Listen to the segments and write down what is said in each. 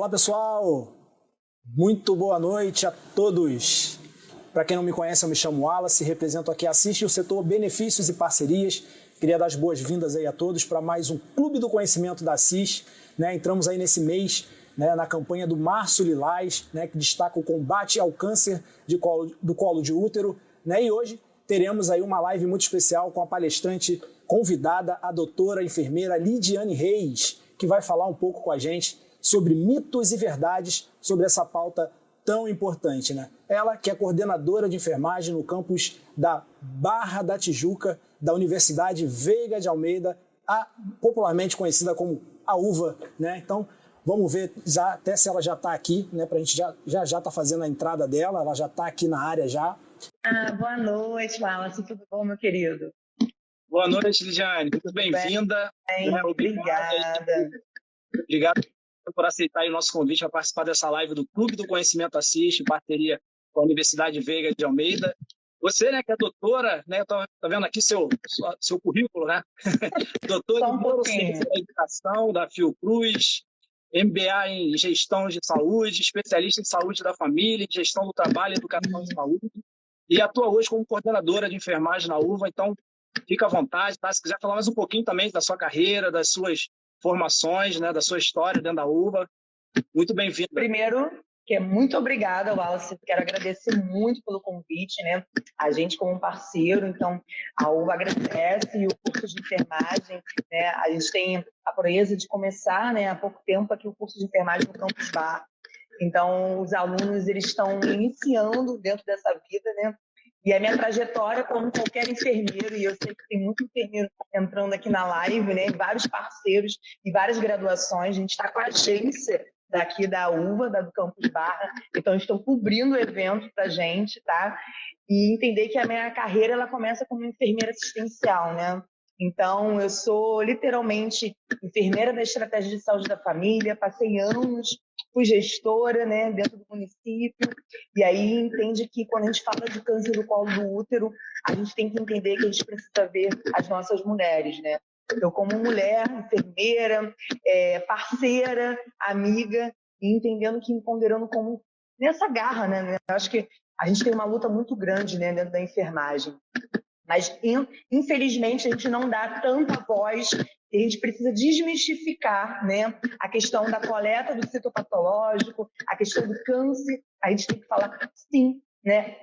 Olá, pessoal! Muito boa noite a todos! Para quem não me conhece, eu me chamo Wallace, represento aqui a Assiste o setor Benefícios e Parcerias. Queria dar as boas-vindas aí a todos para mais um Clube do Conhecimento da Assis. Entramos aí nesse mês, na campanha do Março Lilás, que destaca o combate ao câncer do colo de útero. E hoje teremos aí uma live muito especial com a palestrante convidada, a doutora enfermeira Lidiane Reis, que vai falar um pouco com a gente sobre mitos e verdades sobre essa pauta tão importante. Ela que é coordenadora de enfermagem no campus da Barra da Tijuca, da Universidade Veiga de Almeida, popularmente conhecida como a UVA. Então, vamos ver até se ela já está aqui, para a gente já está fazendo a entrada dela, ela já está aqui na área já. Boa noite, Wallace, tudo bom, meu querido? Boa noite, Lidiane, muito bem-vinda. Obrigada. Obrigado por aceitar o nosso convite para participar dessa live do Clube do Conhecimento Assiste, em parceria com a Universidade Veiga de Almeida. Você, que é doutora, tá vendo aqui seu currículo, doutora em Neurociência da Educação da Fiocruz, MBA em Gestão de Saúde, especialista em Saúde da Família, em Gestão do Trabalho e Educação de Saúde, e atua hoje como coordenadora de enfermagem na UVA. Então, fica à vontade, se quiser falar mais um pouquinho também da sua carreira, das suas formações, da sua história dentro da UVA. Muito bem-vindo. Primeiro, muito obrigada, Wallace. Quero agradecer muito pelo convite, A gente como parceiro, então a UVA agradece e o curso de enfermagem, A gente tem a proeza de começar, há pouco tempo aqui o curso de enfermagem no Campus Barra. Então, os alunos, eles estão iniciando dentro dessa vida, E a minha trajetória, como qualquer enfermeiro, e eu sei que tem muito enfermeiro entrando aqui na live, Vários parceiros e várias graduações. A gente está com a agência daqui da UVA, do Campus Barra, então estão cobrindo o evento para a gente, tá? E entender que a minha carreira, ela começa como enfermeira assistencial, Então, eu sou literalmente enfermeira da Estratégia de Saúde da Família, passei anos, fui gestora, dentro do município, e aí entende que quando a gente fala de câncer do colo do útero, a gente tem que entender que a gente precisa ver as nossas mulheres, Eu, como mulher, enfermeira, parceira, amiga, e entendendo que empoderando como nessa garra, Eu acho que a gente tem uma luta muito grande, dentro da enfermagem. Mas, infelizmente, a gente não dá tanta voz e a gente precisa desmistificar, a questão da coleta do citopatológico, a questão do câncer. A gente tem que falar sim,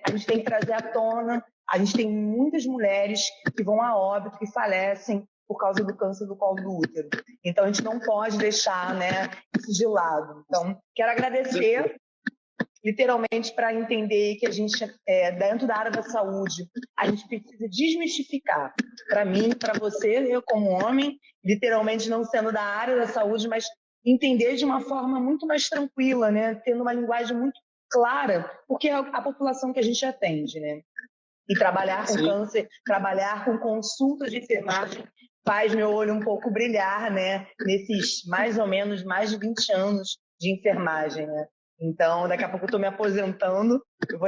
A gente tem que trazer à tona. A gente tem muitas mulheres que vão a óbito, que falecem por causa do câncer do colo do útero. Então, a gente não pode deixar, isso de lado. Então, quero agradecer literalmente para entender que a gente, dentro da área da saúde, a gente precisa desmistificar. Para mim, para você, eu como homem, literalmente não sendo da área da saúde, mas entender de uma forma muito mais tranquila, Tendo uma linguagem muito clara, porque é a população que a gente atende, E trabalhar com câncer, trabalhar com consultas de enfermagem, faz meu olho um pouco brilhar, Nesses mais ou menos mais de 20 anos de enfermagem, Então, daqui a pouco eu estou me aposentando, eu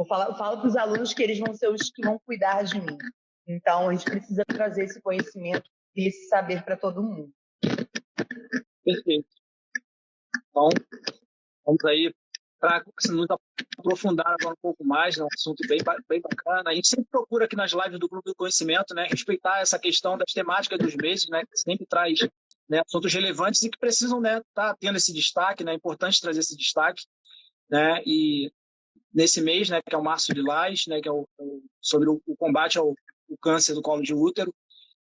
falo para os alunos que eles vão ser os que vão cuidar de mim. Então, a gente precisa trazer esse conhecimento e esse saber para todo mundo. Perfeito. Então, vamos aí para nos aprofundar agora um pouco mais, um assunto bem bacana. A gente sempre procura aqui nas lives do Grupo do Conhecimento, respeitar essa questão das temáticas dos meses, que sempre traz assuntos relevantes e que precisam estar tendo esse destaque, é importante trazer esse destaque, e nesse mês, que é o Março Lilás, que é sobre o combate ao câncer do colo de útero.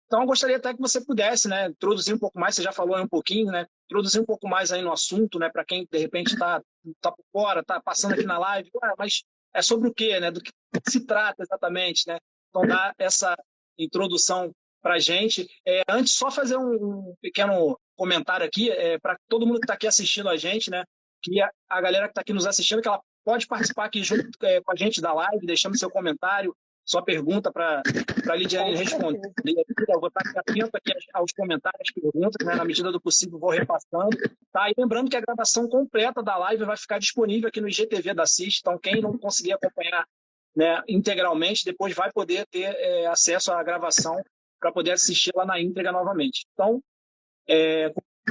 Então, eu gostaria até que você pudesse, introduzir um pouco mais, você já falou aí um pouquinho, introduzir um pouco mais aí no assunto, para quem, de repente, está por fora, está passando aqui na live, mas é sobre o quê, do que se trata exatamente, Então, dar essa introdução para a gente. Antes, só fazer um pequeno comentário aqui, para todo mundo que está aqui assistindo a gente, que a galera que está aqui nos assistindo, que ela pode participar aqui junto com a gente da live, deixando seu comentário, sua pergunta para a Lidiane responder. Eu vou estar atento aqui aos comentários, às perguntas, na medida do possível vou repassando. Tá? E lembrando que a gravação completa da live vai ficar disponível aqui no IGTV da CIS, então quem não conseguir acompanhar integralmente, depois vai poder ter acesso à gravação para poder assistir lá na íntegra novamente. Então,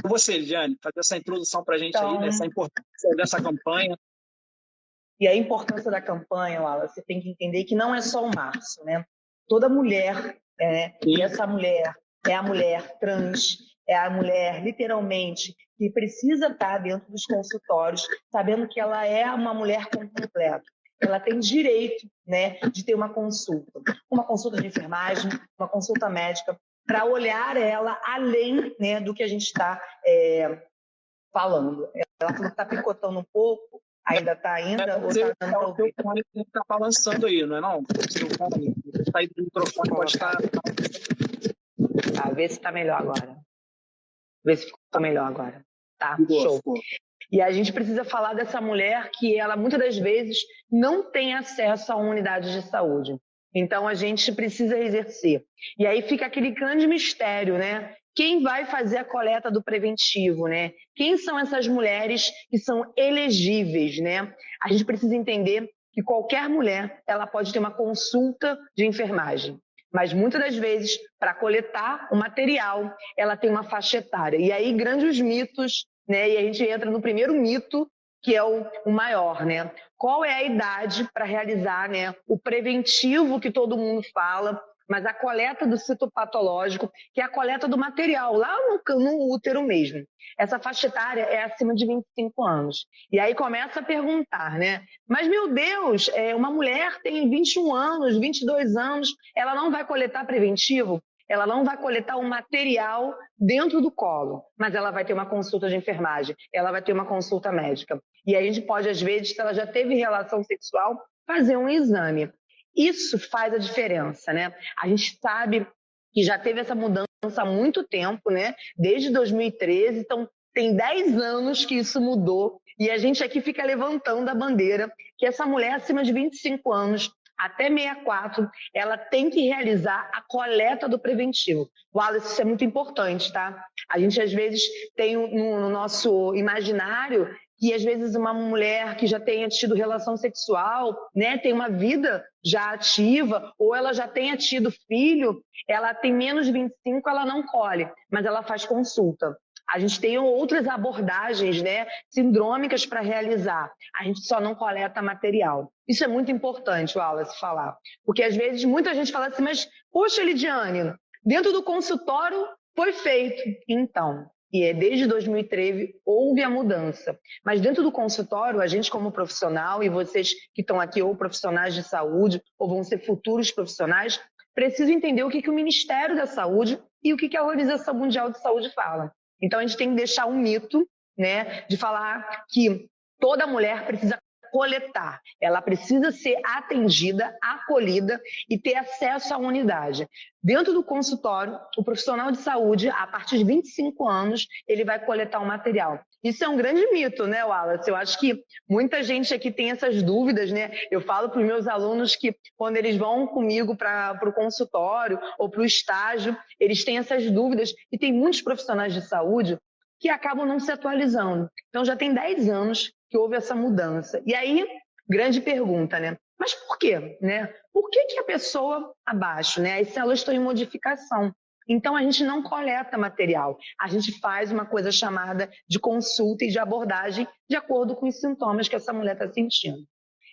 Com você, Lidiane, fazer essa introdução para a gente aí, dessa importância dessa campanha. E a importância da campanha, Wallace, você tem que entender que não é só o março, né? Toda mulher, e essa mulher é a mulher trans, é a mulher, literalmente, que precisa estar dentro dos consultórios, sabendo que ela é uma mulher completa. Ela tem direito, né, de ter uma consulta de enfermagem, uma consulta médica, para olhar ela além, né, do que a gente está falando. Ela falou que está picotando um pouco. Ainda está ainda? Ou está dando para ouvir? O fone está balançando aí, não é não? O seu fone, sair do microfone pode estar... Tá, vê se está melhor agora. Vê se ficou melhor agora. Tá, show. E a gente precisa falar dessa mulher que ela, muitas das vezes, não tem acesso a uma unidade de saúde. Então, a gente precisa exercer. E aí fica aquele grande mistério, né? Quem vai fazer a coleta do preventivo, né? Quem são essas mulheres que são elegíveis, né? A gente precisa entender que qualquer mulher, ela pode ter uma consulta de enfermagem. Mas muitas das vezes, para coletar o material, ela tem uma faixa etária. E aí, grandes mitos, né? E a gente entra no primeiro mito, que é o maior, né? Qual é a idade para realizar, né, o preventivo que todo mundo fala, mas a coleta do citopatológico, que é a coleta do material, lá no útero mesmo. Essa faixa etária é acima de 25 anos. E aí começa a perguntar, né? Mas, meu Deus, uma mulher tem 21 anos, 22 anos, ela não vai coletar preventivo? Ela não vai coletar o material dentro do colo, mas ela vai ter uma consulta de enfermagem, ela vai ter uma consulta médica. E aí a gente pode, às vezes, se ela já teve relação sexual, fazer um exame. Isso faz a diferença, né? A gente sabe que já teve essa mudança há muito tempo, né? Desde 2013, então tem 10 anos que isso mudou e a gente aqui fica levantando a bandeira que essa mulher acima de 25 anos, até 64, ela tem que realizar a coleta do preventivo. Wallace, isso é muito importante, tá? A gente, às vezes, tem no nosso imaginário que, às vezes, uma mulher que já tenha tido relação sexual, né, tem uma vida já ativa, ou ela já tenha tido filho, ela tem menos de 25, ela não colhe, mas ela faz consulta. A gente tem outras abordagens, né, sindrômicas para realizar. A gente só não coleta material. Isso é muito importante, Wallace, falar. Porque, às vezes, muita gente fala assim, mas, poxa, Lidiane, dentro do consultório foi feito. Então, desde 2013 houve a mudança. Mas dentro do consultório, a gente como profissional, e vocês que estão aqui, ou profissionais de saúde, ou vão ser futuros profissionais, precisam entender o que o Ministério da Saúde e o que a Organização Mundial de Saúde fala. Então, a gente tem que deixar um mito, né, de falar que toda mulher precisa coletar, ela precisa ser atendida, acolhida e ter acesso à unidade. Dentro do consultório, o profissional de saúde, a partir de 25 anos, ele vai coletar o material. Isso é um grande mito, né, Wallace? Eu acho que muita gente aqui tem essas dúvidas, né? Eu falo para os meus alunos que quando eles vão comigo para o consultório ou para o estágio, eles têm essas dúvidas e tem muitos profissionais de saúde que acabam não se atualizando. Então, já tem 10 anos que houve essa mudança. E aí, grande pergunta, né? Mas por quê? Né? Por que a pessoa abaixo, né? As células estão em modificação. Então, a gente não coleta material. A gente faz uma coisa chamada de consulta e de abordagem de acordo com os sintomas que essa mulher está sentindo.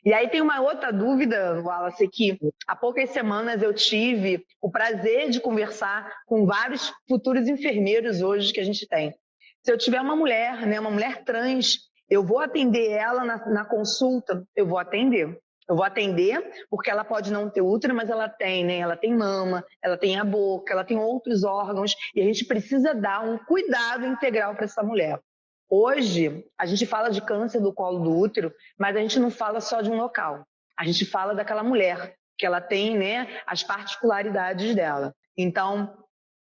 E aí tem uma outra dúvida, Wallace, que há poucas semanas eu tive o prazer de conversar com vários futuros enfermeiros hoje que a gente tem. Se eu tiver uma mulher, né, uma mulher trans, eu vou atender ela na consulta? Eu vou atender. Eu vou atender porque ela pode não ter útero, mas ela tem, né? Ela tem mama, ela tem a boca, ela tem outros órgãos e a gente precisa dar um cuidado integral para essa mulher. Hoje, a gente fala de câncer do colo do útero, mas a gente não fala só de um local. A gente fala daquela mulher, que ela tem, né, as particularidades dela. Então,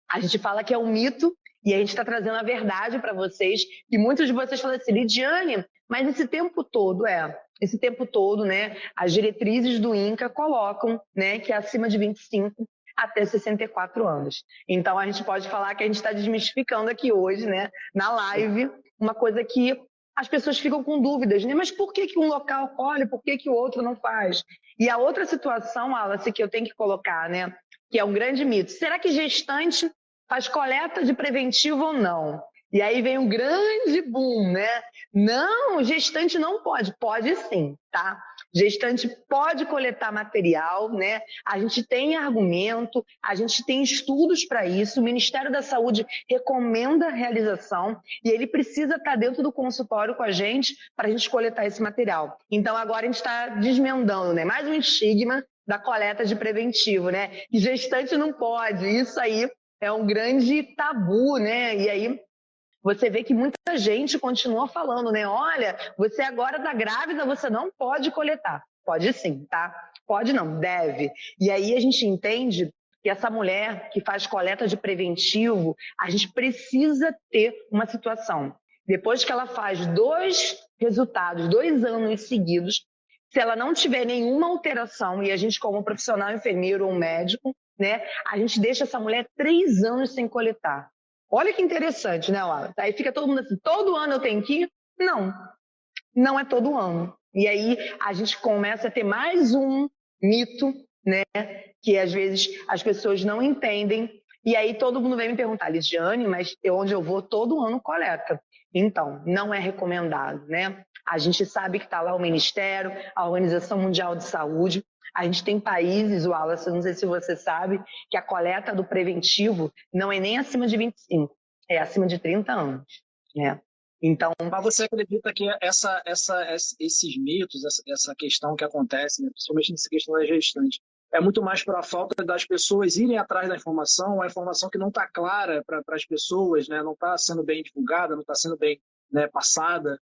a gente fala que é um mito e a gente está trazendo a verdade para vocês. E muitos de vocês falam assim, Lidiane, mas esse tempo todo, né, as diretrizes do INCA colocam, né, que é acima de 25 até 64 anos. Então, a gente pode falar que a gente está desmistificando aqui hoje, né, na live, uma coisa que as pessoas ficam com dúvidas, né? Mas por que um local colhe, por que o outro não faz? E a outra situação, Wallace, que eu tenho que colocar, né, que é um grande mito. Será que gestante faz coleta de preventivo ou não? E aí vem um grande boom, né? Não, gestante não pode. Pode sim, tá? Gestante pode coletar material, né? A gente tem argumento, a gente tem estudos para isso, o Ministério da Saúde recomenda a realização e ele precisa estar dentro do consultório com a gente para a gente coletar esse material. Então agora a gente está desmendando, né? Mais um estigma da coleta de preventivo, né? E gestante não pode, isso aí é um grande tabu, né? E aí você vê que muita gente continua falando, né? Olha, você agora está grávida, você não pode coletar. Pode sim, tá? Pode não, deve. E aí a gente entende que essa mulher que faz coleta de preventivo, a gente precisa ter uma situação. Depois que ela faz 2 resultados, 2 anos seguidos, se ela não tiver nenhuma alteração, e a gente como profissional enfermeiro ou médico, né, a gente deixa essa mulher 3 anos sem coletar. Olha que interessante, né, Wallace? Aí fica todo mundo assim, todo ano eu tenho que ir? Não, não é todo ano. E aí a gente começa a ter mais um mito, né, que às vezes as pessoas não entendem. E aí todo mundo vem me perguntar, Lidiane, mas onde eu vou todo ano coleta. Então, não é recomendado, né? A gente sabe que está lá o Ministério, a Organização Mundial de Saúde. A gente tem países, Wallace, não sei se você sabe, que a coleta do preventivo não é nem acima de 25, é acima de 30 anos, né? Então, mas você acredita que esses mitos, essa questão que acontece, né, principalmente nessa questão da gestante, é muito mais para a falta das pessoas irem atrás da informação, a informação que não está clara para as pessoas, né, não está sendo bem divulgada, não está sendo bem, né, passada?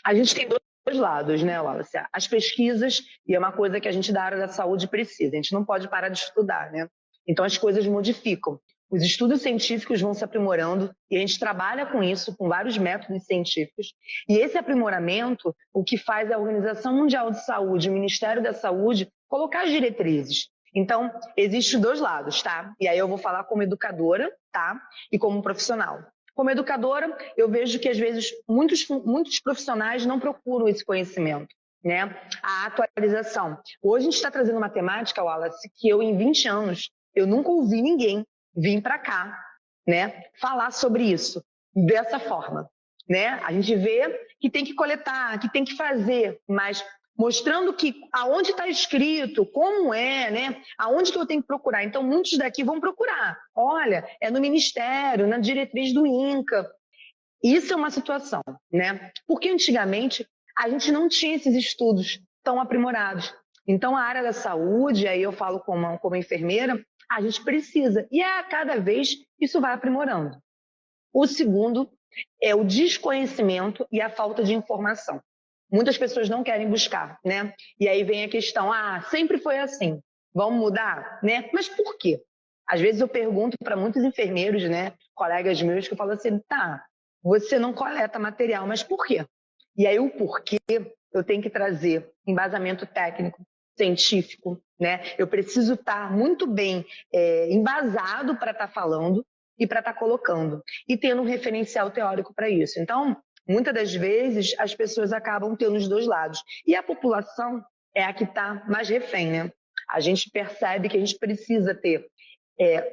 A gente tem 2 lados, né, Wallace? As pesquisas, e é uma coisa que a gente da área da saúde precisa, a gente não pode parar de estudar, né? Então as coisas modificam. Os estudos científicos vão se aprimorando e a gente trabalha com isso, com vários métodos científicos. E esse aprimoramento, o que faz a Organização Mundial de Saúde, o Ministério da Saúde, colocar as diretrizes. Então, existem 2 lados, tá? E aí eu vou falar como educadora, tá? E como profissional. Como educadora, eu vejo que às vezes muitos profissionais não procuram esse conhecimento, né? A atualização. Hoje a gente está trazendo uma temática, Wallace, que eu em 20 anos, eu nunca ouvi ninguém vir para cá, né, falar sobre isso dessa forma, né? A gente vê que tem que coletar, que tem que fazer, mas mostrando que aonde está escrito, como é, né? Aonde que eu tenho que procurar. Então, muitos daqui vão procurar. Olha, é no Ministério, na diretriz do INCA. Isso é uma situação, né? Porque antigamente a gente não tinha esses estudos tão aprimorados. Então, a área da saúde, aí eu falo como enfermeira, a gente precisa. E a cada vez isso vai aprimorando. O segundo é o desconhecimento e a falta de informação. Muitas pessoas não querem buscar, né? E aí vem a questão, sempre foi assim, vamos mudar, né? Mas por quê? Às vezes eu pergunto para muitos enfermeiros, né, colegas meus, que eu falo assim, tá, você não coleta material, mas por quê? E aí o porquê eu tenho que trazer embasamento técnico, científico, né? Eu preciso estar muito bem embasado para estar falando e para estar colocando. E tendo um referencial teórico para isso. Então, muitas das vezes, as pessoas acabam tendo os 2 lados. E a população é a que está mais refém, né? A gente percebe que a gente precisa ter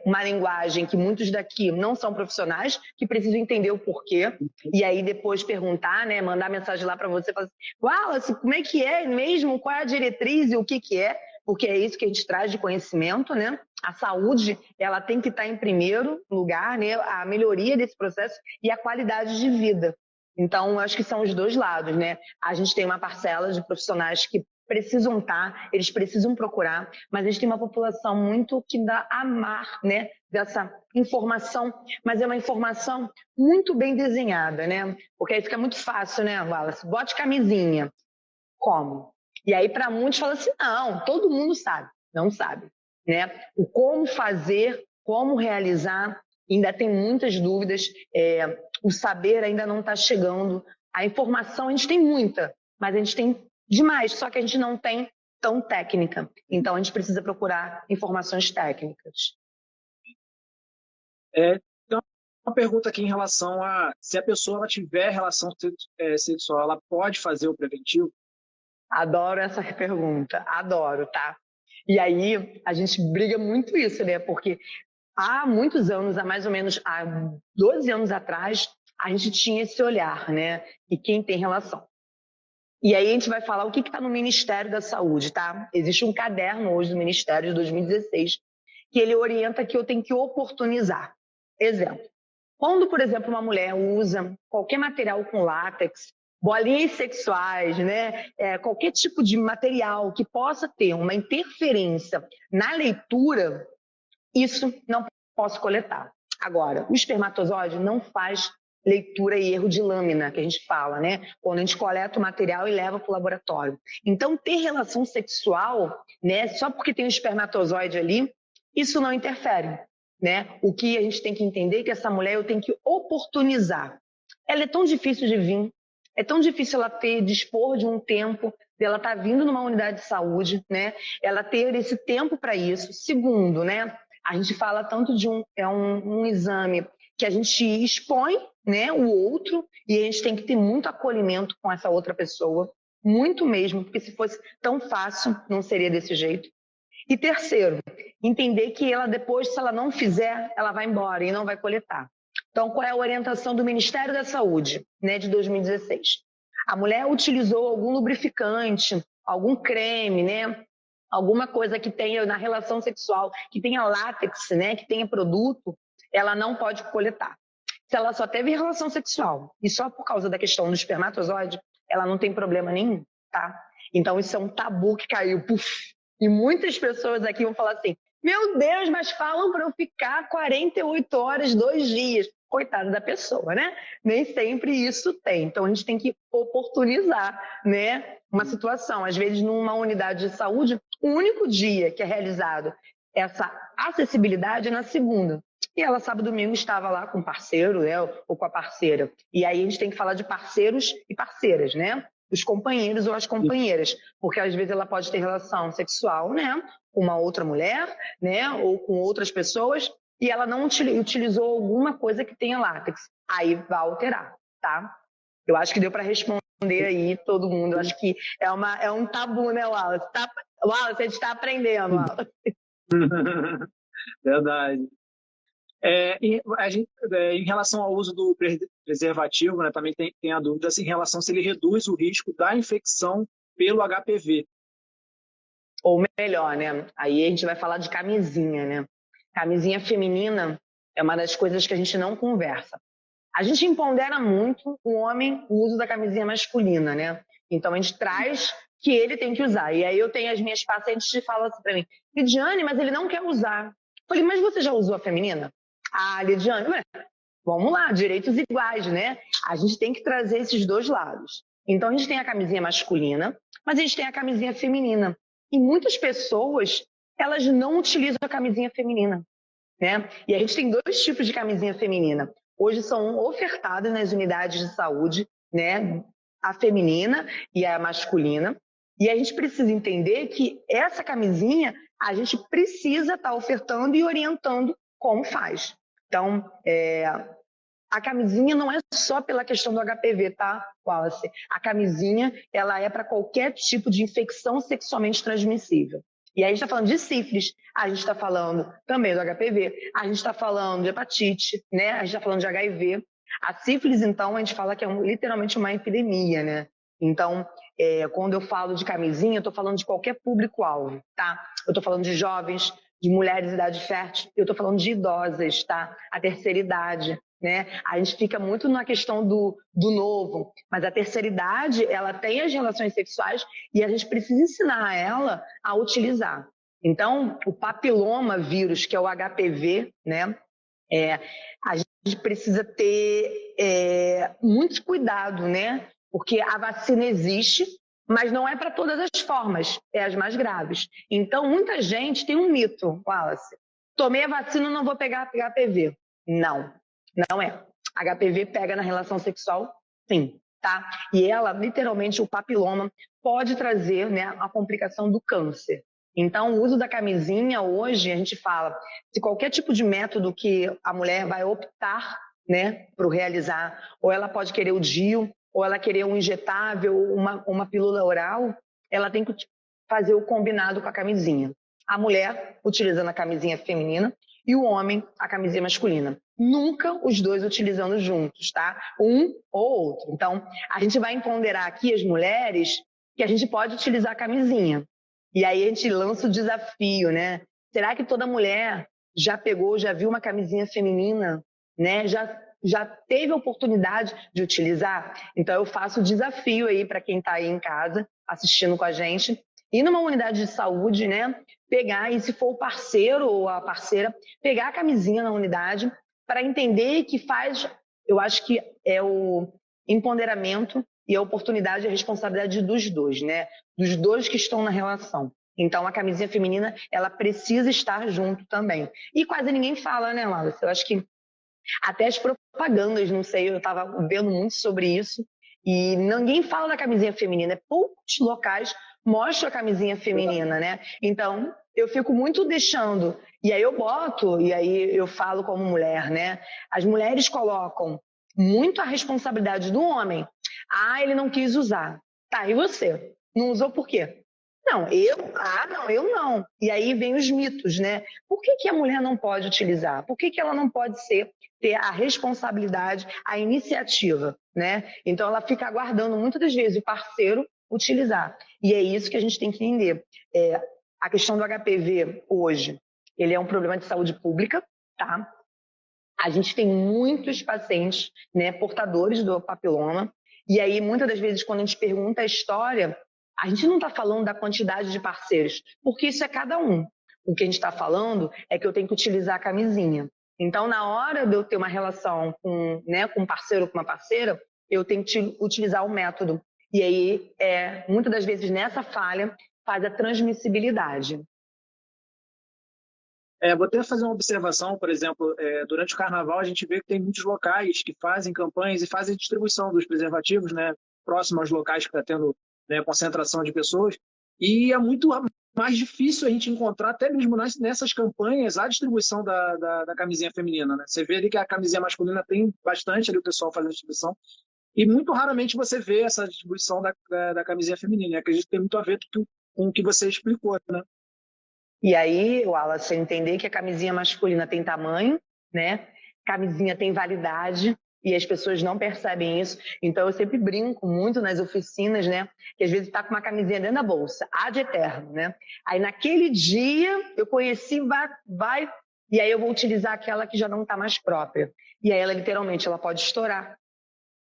uma linguagem que muitos daqui não são profissionais, que precisam entender o porquê, e aí depois perguntar, né? Mandar mensagem lá para você, falar assim, Wallace, como é que é mesmo? Qual é a diretriz e o que é? Porque é isso que a gente traz de conhecimento, né? A saúde, ela tem que estar em primeiro lugar, né? A melhoria desse processo e a qualidade de vida. Então, acho que são os 2 lados, né? A gente tem uma parcela de profissionais que precisam estar, eles precisam procurar, mas a gente tem uma população muito que dá a mar, né, dessa informação, mas é uma informação muito bem desenhada, né? Porque aí fica muito fácil, né, Wallace? Bote camisinha. Como? E aí, para muitos, fala assim, não, todo mundo sabe. Não sabe, né? O como fazer, como realizar, ainda tem muitas dúvidas, o saber ainda não está chegando, a informação a gente tem muita, mas a gente tem demais, só que a gente não tem tão técnica. Então, a gente precisa procurar informações técnicas. Então, uma pergunta aqui em relação a se a pessoa ela tiver relação sexual, ela pode fazer o preventivo? Adoro essa pergunta, adoro, tá? E aí, a gente briga muito isso, né? Porque há muitos anos, há mais ou menos há 12 anos atrás, a gente tinha esse olhar, né? E quem tem relação. E aí a gente vai falar o que está no Ministério da Saúde, tá? Existe um caderno hoje do Ministério de 2016 que ele orienta que eu tenho que oportunizar. Exemplo, quando, por exemplo, uma mulher usa qualquer material com látex, bolinhas sexuais, né? Qualquer tipo de material que possa ter uma interferência na leitura, isso não posso coletar. Agora, o espermatozoide não faz leitura e erro de lâmina, que a gente fala, né? Quando a gente coleta o material e leva para o laboratório. Então, ter relação sexual, né? Só porque tem um espermatozoide ali, isso não interfere, né? O que a gente tem que entender é que essa mulher eu tenho que oportunizar. Ela é tão difícil de vir, é tão difícil ela dispor de um tempo, dela estar vindo numa unidade de saúde, né? Ela ter esse tempo para isso. Segundo, né? A gente fala tanto de um exame que a gente expõe, né, o outro, e a gente tem que ter muito acolhimento com essa outra pessoa, muito mesmo, porque se fosse tão fácil, não seria desse jeito. E terceiro, entender que ela depois, se ela não fizer, ela vai embora e não vai coletar. Então, qual é a orientação do Ministério da Saúde, né, de 2016? A mulher utilizou algum lubrificante, algum creme, né, alguma coisa que tenha na relação sexual, que tenha látex, né, que tenha produto, ela não pode coletar. Se ela só teve relação sexual e só por causa da questão do espermatozoide, ela não tem problema nenhum, tá? Então isso é um tabu que caiu, puf. E muitas pessoas aqui vão falar assim, meu Deus, mas falam para eu ficar 48 horas, 2 dias. Coitada da pessoa, né? Nem sempre isso tem. Então a gente tem que oportunizar, né, uma situação. Às vezes, numa unidade de saúde, o único dia que é realizado essa acessibilidade é na segunda. E ela, sábado e domingo, estava lá com o parceiro, né, ou com a parceira. E aí a gente tem que falar de parceiros e parceiras, né? Os companheiros ou as companheiras. Porque às vezes ela pode ter relação sexual, né, com uma outra mulher, né, ou com outras pessoas, e ela não utilizou alguma coisa que tenha látex. Aí vai alterar, tá? Eu acho que deu para responder aí todo mundo. Eu acho que é um tabu, né, Wallace? Wallace, a gente está aprendendo, Wallace. Verdade. Em relação ao uso do preservativo, né, também tem a dúvida em relação se ele reduz o risco da infecção pelo HPV. Ou melhor, né? Aí a gente vai falar de camisinha, né? Camisinha feminina é uma das coisas que a gente não conversa. A gente empodera muito o homem o uso da camisinha masculina, né? Então a gente traz que ele tem que usar. E aí eu tenho as minhas pacientes que falam assim para mim, Lidiane, mas ele não quer usar. Eu falei, mas você já usou a feminina? Ah, Lidiane, vamos lá, direitos iguais, né? A gente tem que trazer esses dois lados. Então a gente tem a camisinha masculina, mas a gente tem a camisinha feminina. E muitas pessoas, elas não utilizam a camisinha feminina, né? E a gente tem 2 tipos de camisinha feminina. Hoje são ofertadas nas unidades de saúde, né? A feminina e a masculina. E a gente precisa entender que essa camisinha a gente precisa estar ofertando e orientando como faz. Então, a camisinha não é só pela questão do HPV, tá, Wallace? A camisinha, ela é para qualquer tipo de infecção sexualmente transmissível. E aí a gente está falando de sífilis, a gente está falando também do HPV, a gente está falando de hepatite, né? A gente está falando de HIV. A sífilis, então, a gente fala que é literalmente uma epidemia, né? Então, quando eu falo de camisinha, eu estou falando de qualquer público-alvo, tá? Eu estou falando de jovens, de mulheres de idade fértil, eu estou falando de idosas, tá? A terceira idade, né? A gente fica muito na questão do novo, mas a terceira idade, ela tem as relações sexuais e a gente precisa ensinar ela a utilizar. Então, o papiloma vírus, que é o HPV, né? A gente precisa ter muito cuidado, né? Porque a vacina existe, mas não é para todas as formas, é as mais graves. Então, muita gente tem um mito, Wallace. Tomei a vacina, não vou pegar HPV. Não. Não é. HPV pega na relação sexual, sim, tá? E ela, literalmente, o papiloma pode trazer, né, a complicação do câncer. Então, o uso da camisinha hoje, a gente fala, se qualquer tipo de método que a mulher vai optar, né, para realizar, ou ela pode querer o DIU, ou ela querer um injetável, uma pílula oral, ela tem que fazer o combinado com a camisinha. A mulher utilizando a camisinha feminina e o homem a camisinha masculina. Nunca os dois utilizando juntos, tá? Um ou outro. Então, a gente vai empoderar aqui as mulheres que a gente pode utilizar a camisinha. E aí a gente lança o desafio, né? Será que toda mulher já pegou, já viu uma camisinha feminina, né? Já teve a oportunidade de utilizar? Então eu faço o desafio aí para quem está aí em casa assistindo com a gente, ir numa unidade de saúde, né? Pegar, e se for o parceiro ou a parceira, pegar a camisinha na unidade para entender que faz, eu acho que é o empoderamento e a oportunidade e a responsabilidade dos dois, né? Dos dois que estão na relação. Então, a camisinha feminina, ela precisa estar junto também. E quase ninguém fala, né, Wallace? Eu acho que até as propagandas, não sei, eu estava vendo muito sobre isso, e ninguém fala da camisinha feminina. Poucos locais mostram a camisinha feminina, né? Então, eu fico muito deixando, e aí eu boto, e aí eu falo como mulher, né? As mulheres colocam muito a responsabilidade do homem. Ah, ele não quis usar. Tá, e você? Não usou por quê? Não, eu não. E aí vem os mitos, né? Por que a mulher não pode utilizar? Por que ela não pode ter a responsabilidade, a iniciativa, né? Então ela fica aguardando muitas das vezes o parceiro utilizar. E é isso que a gente tem que entender. A questão do HPV hoje, ele é um problema de saúde pública, tá? A gente tem muitos pacientes, né, portadores do papiloma, e aí muitas das vezes quando a gente pergunta a história, a gente não está falando da quantidade de parceiros, porque isso é cada um. O que a gente está falando é que eu tenho que utilizar a camisinha. Então, na hora de eu ter uma relação com, né, com um parceiro ou com uma parceira, eu tenho que utilizar o método. E aí, muitas das vezes, nessa falha, faz a transmissibilidade. Vou até fazer uma observação, por exemplo, durante o carnaval a gente vê que tem muitos locais que fazem campanhas e fazem distribuição dos preservativos, né, próximo aos locais que está tendo, né, concentração de pessoas, e é muito mais difícil a gente encontrar, até mesmo nessas campanhas, a distribuição da camisinha feminina. Né? Você vê ali que a camisinha masculina tem bastante ali o pessoal fazendo distribuição, e muito raramente você vê essa distribuição da camisinha feminina. Eu acredito que tem muito a ver com o que você explicou, né? E aí, Wallace, você entender que a camisinha masculina tem tamanho, né? Camisinha tem validade e as pessoas não percebem isso. Então, eu sempre brinco muito nas oficinas, né? Que às vezes está com uma camisinha dentro da bolsa, ad eterno, né? Aí, naquele dia, eu conheci, vai, e aí eu vou utilizar aquela que já não está mais própria. E aí, ela literalmente, ela pode estourar.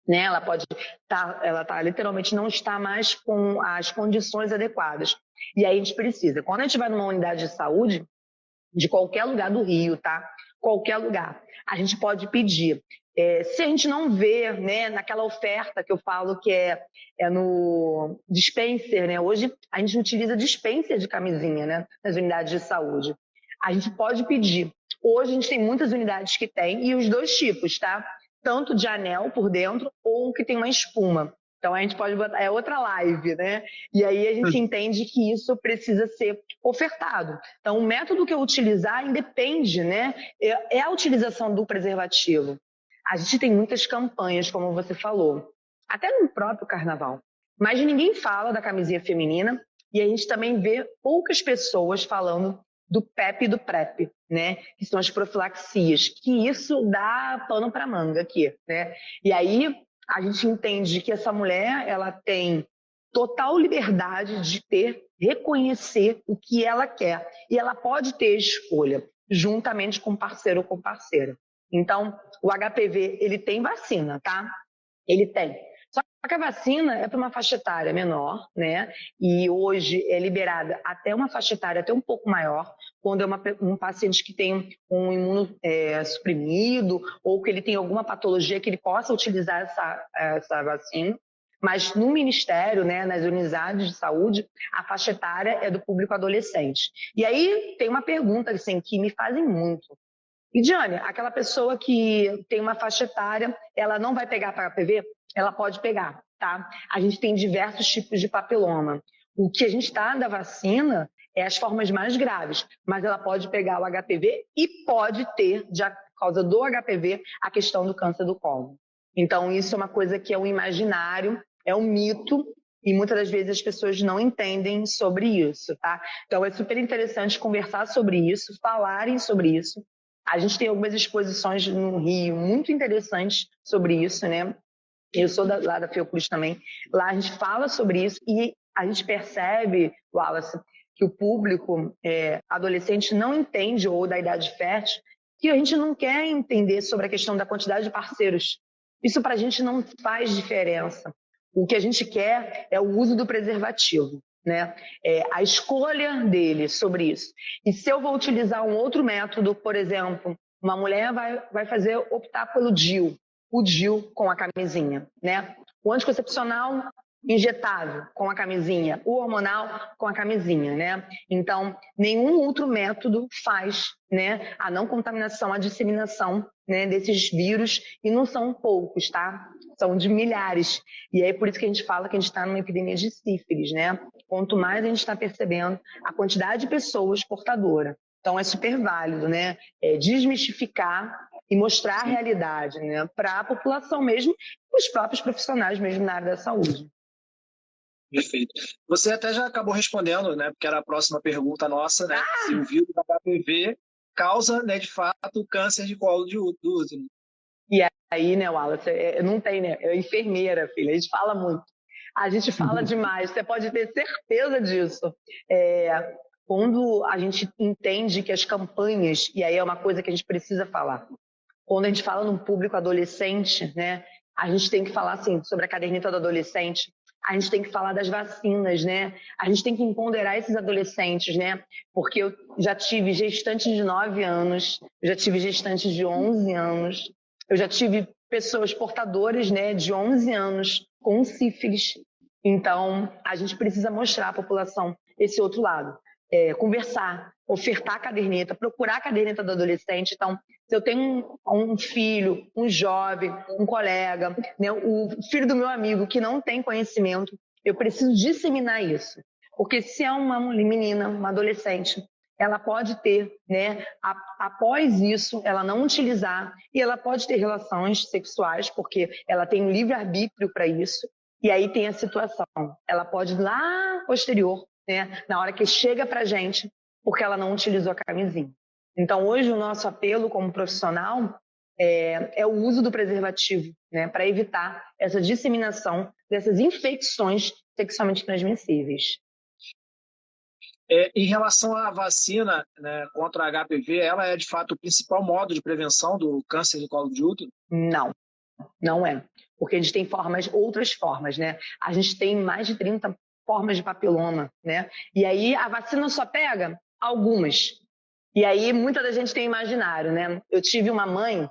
Né? Ela literalmente não está mais com as condições adequadas. E aí a gente precisa. Quando a gente vai numa unidade de saúde, de qualquer lugar do Rio, tá? Qualquer lugar, a gente pode pedir. Se a gente não vê, né, naquela oferta que eu falo que é no dispenser, né? Hoje a gente utiliza dispenser de camisinha, né? Nas unidades de saúde. A gente pode pedir. Hoje a gente tem muitas unidades que tem, e os dois tipos, tá? Tanto de anel por dentro ou que tem uma espuma. Então a gente pode botar, é outra live, né? E aí a gente entende que isso precisa ser ofertado. Então o método que eu utilizar independe, né? É a utilização do preservativo. A gente tem muitas campanhas, como você falou, até no próprio carnaval. Mas ninguém fala da camisinha feminina e a gente também vê poucas pessoas falando do PEP e do PrEP, né? Que são as profilaxias, que isso dá pano para manga aqui, né? E aí a gente entende que essa mulher, ela tem total liberdade de reconhecer o que ela quer. E ela pode ter escolha, juntamente com parceiro ou com parceira. Então, o HPV, ele tem vacina, tá? Ele tem. Só que a vacina é para uma faixa etária menor, né? E hoje é liberada até uma faixa etária até um pouco maior, quando é um paciente que tem um imuno suprimido ou que ele tem alguma patologia que ele possa utilizar essa vacina. Mas no Ministério, né, nas unidades de saúde, a faixa etária é do público adolescente. E aí tem uma pergunta assim, que me fazem muito. E, Diane, aquela pessoa que tem uma faixa etária, ela não vai pegar para HPV? Ela pode pegar, tá? A gente tem diversos tipos de papiloma. O que a gente está da vacina é as formas mais graves, mas ela pode pegar o HPV e pode ter, de causa do HPV, a questão do câncer do colo. Então, isso é uma coisa que é um imaginário, é um mito, e muitas das vezes as pessoas não entendem sobre isso, tá? Então, é super interessante conversar sobre isso, falarem sobre isso, A gente tem algumas exposições no Rio muito interessantes sobre isso, né? Eu sou lá da Fiocruz também. Lá a gente fala sobre isso e a gente percebe, Wallace, que o público adolescente não entende, ou da idade fértil, que a gente não quer entender sobre a questão da quantidade de parceiros. Isso para a gente não faz diferença. O que a gente quer é o uso do preservativo, né? A escolha dele sobre isso. E se eu vou utilizar um outro método, por exemplo, uma mulher vai optar pelo DIU, o DIU com a camisinha, né? O anticoncepcional injetável com a camisinha, o hormonal com a camisinha, né? Então, nenhum outro método faz, né, a não contaminação, a disseminação, né, desses vírus, e não são poucos, tá? São de milhares. E aí por isso que a gente fala que a gente está numa epidemia de sífilis, né? Quanto mais a gente está percebendo a quantidade de pessoas portadoras. Então é super válido, né? Desmistificar e mostrar a realidade, né, para a população mesmo, os próprios profissionais mesmo na área da saúde. Perfeito. Você até já acabou respondendo, né, porque era a próxima pergunta nossa, né, se o vírus da HPV causa, né, de fato, câncer de colo do útero. E aí, né, Wallace, não tem, né, é enfermeira, filha, a gente fala muito. A gente fala demais, você pode ter certeza disso. Quando a gente entende que as campanhas, e aí é uma coisa que a gente precisa falar, quando a gente fala num público adolescente, né, a gente tem que falar assim, sobre a caderneta do adolescente, a gente tem que falar das vacinas, né? A gente tem que empoderar esses adolescentes, né? Porque eu já tive gestantes de 9 anos, eu já tive gestantes de 11 anos, eu já tive pessoas portadoras, né, de 11 anos com sífilis. Então, a gente precisa mostrar à população esse outro lado. Conversar, ofertar a caderneta, procurar a caderneta do adolescente. Então, se eu tenho um filho, um jovem, um colega, né, o filho do meu amigo que não tem conhecimento, eu preciso disseminar isso. Porque se é uma menina, uma adolescente, ela pode ter, né, após isso, ela não utilizar, e ela pode ter relações sexuais, porque ela tem um livre-arbítrio para isso, e aí tem a situação. Ela pode lá posterior, né, na hora que chega para a gente, porque ela não utilizou a camisinha. Então, hoje, o nosso apelo como profissional é o uso do preservativo, né, para evitar essa disseminação dessas infecções sexualmente transmissíveis. Em relação à vacina, né, contra a HPV, ela é, de fato, o principal modo de prevenção do câncer de colo de útero? Não é. Porque a gente tem outras formas, né? A gente tem mais de 30 formas de papiloma, né? E aí a vacina só pega algumas. E aí muita da gente tem imaginário, né? Eu tive uma mãe